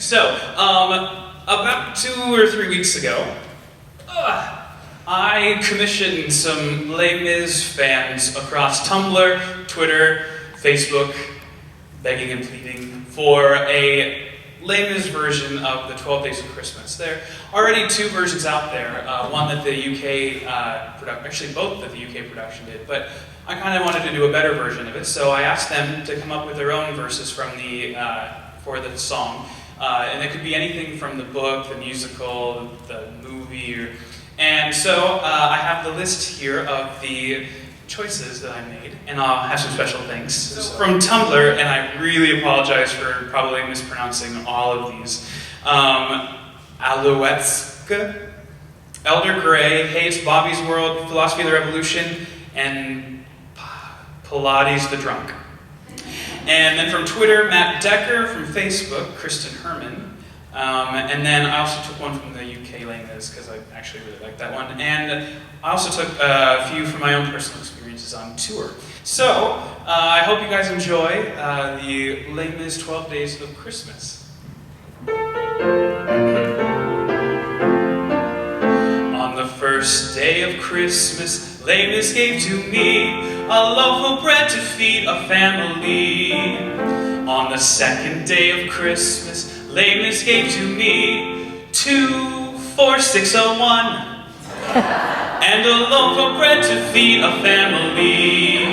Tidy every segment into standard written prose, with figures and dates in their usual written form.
So, about 2 or 3 weeks ago, I commissioned some Les Mis fans across Tumblr, Twitter, Facebook, begging and pleading for a Les Mis version of the 12 Days of Christmas. There are already 2 versions out there, one that the UK production, actually both that the UK production did, but I kind of wanted to do a better version of it, so I asked them to come up with their own verses from for the song. And it could be anything from the book, the musical, the movie, and so I have the list here of the choices that I made, and I'll have some special things. From Tumblr, and I really apologize for probably mispronouncing all of these. Alouetska, Elder Gray, Hey It's Bobby's World, Philosophy of the Revolution, and Pilates the Drunk. And then from Twitter, Matt Decker. From Facebook, Kristen Herman. And then I also took one from the UK Les Mis because I actually really like that one. And I also took a few from my own personal experiences on tour. So I hope you guys enjoy the Les Mis 12 Days of Christmas. On the first day of Christmas, Les Mis gave to me a loaf of bread to feed a family. On the second day of Christmas, Les Mis gave to me 2 4 601 and a loaf of bread to feed a family.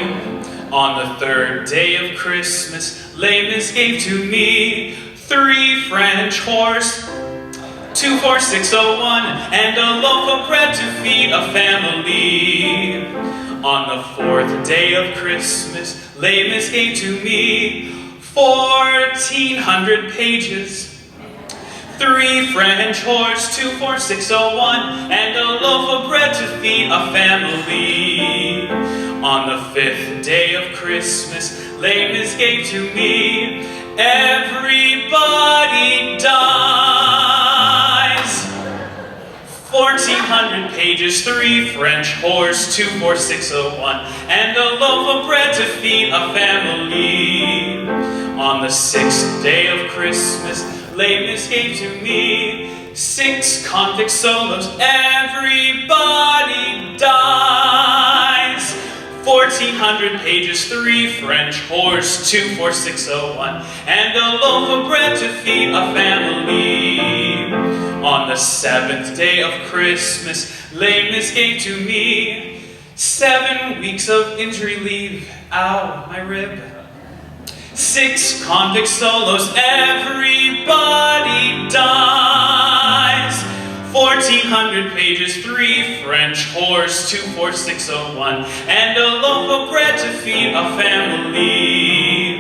On the third day of Christmas, Les Mis gave to me 3 French horse, 2 4 601 and a loaf of bread to feed a family. On the 4th day of Christmas, Les Mis gave to me 1,400 pages, 3 French horse, 2 4 601 and a loaf of bread to feed a family. On the 5th day of Christmas, Les Mis gave to me Everybody Dies, 1,400 pages, 3 French horse, 2 4 601 and a loaf of bread to feed a family. On the 6th day of Christmas, Les Mis gave to me 6 convict solos, Everybody Dies, 1,400 pages, 3 French horse, 2 4 601 and a loaf of bread to feed a family. On the 7th day of Christmas, Les Mis gave to me 7 weeks of injury leave, ow, my rib. 6 convict solos, Everybody Dies, 1,400 pages, 3 French horse, 2 4 601 and a loaf of bread to feed a family.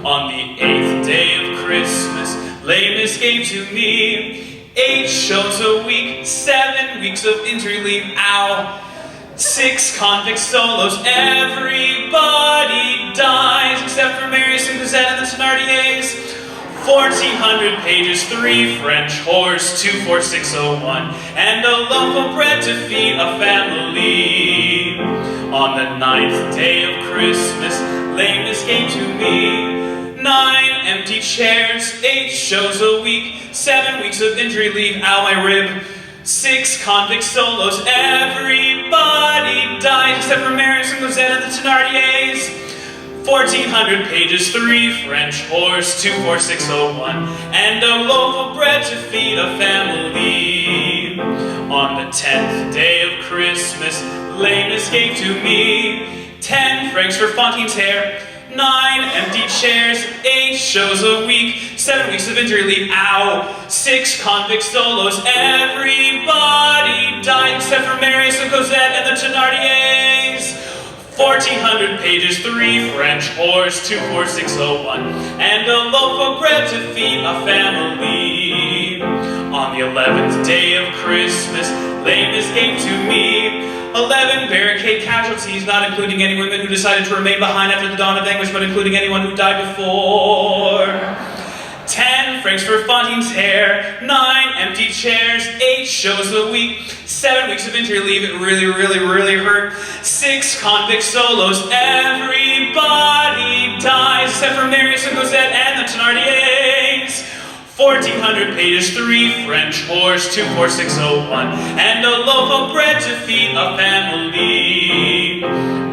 On the 8th day of Christmas, Les Mis gave to me 8 shows a week, 7 weeks of injury leave, ow. 6 convict solos, Everybody Dies, except for Marius and Cosette and the Thenardiers. 1,400 pages, 3 French horse, 2 4 601 and a loaf of bread to feed a family. On the 9th day of Christmas, Les Mis gave to me 9 empty chairs, 8 shows a week, 7 weeks of injury leave, ow my rib. 6 convict solos, Everybody Dies, except for Marius and Cosette and the Thenardiers. 1,400 pages, 3 French horse, 2 4 601 and a loaf of bread to feed a family. On the 10th day of Christmas, Les Mis gave to me 10 francs for Fantine's hair, 9 empty chairs, 8 shows a week, 7 weeks of injury leave, ow. 6 convict solos, Everybody Dies, except for Marius and Cosette and the Thenardiers. 1,400 pages, 3 French horse, 2 4 601 and a loaf of bread to feed a family. On the 11th day of Christmas, Les Mis gave to me 11 barricade casualties, not including any women who decided to remain behind after the dawn of anguish, but including anyone who died before. 10 francs for Fantine's hair, 9 empty chairs, 8 shows a week, 7 weeks of injury leave, it really, really, really hurt. 6 convict solos, Everybody Dies, except for Marius and Cosette and the Thenardiers. 1400 pages, 3 French horse, 24601, and a loaf of bread to feed a family.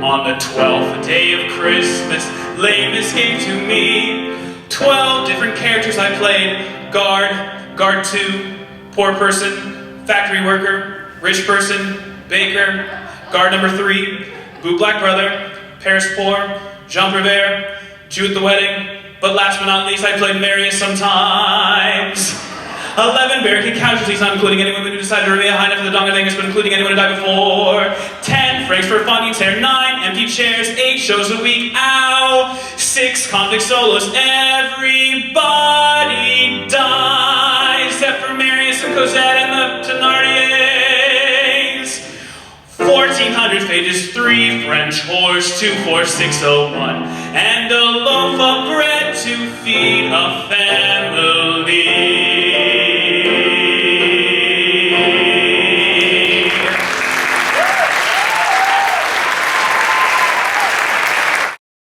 On the 12th day of Christmas, lameness gave to me 12 different characters I played. Guard 2, poor person, factory worker, rich person, baker. Guard number 3, boot black brother, Paris poor, Jean Prévert, Jew at the wedding. But last but not least, I played Marius sometimes. 11 barricade casualties, not including any women who decided to remain high enough for the Dongadingus, but including anyone who died before. 10 francs for a funding tear, 9 empty chairs, 8 shows a week, ow! 6 convict solos, everybody dies, except for Marius and Cosette and the Thénardiers. 1400 pages, 3 French horse, 24601, and a loaf of bread to feed a family.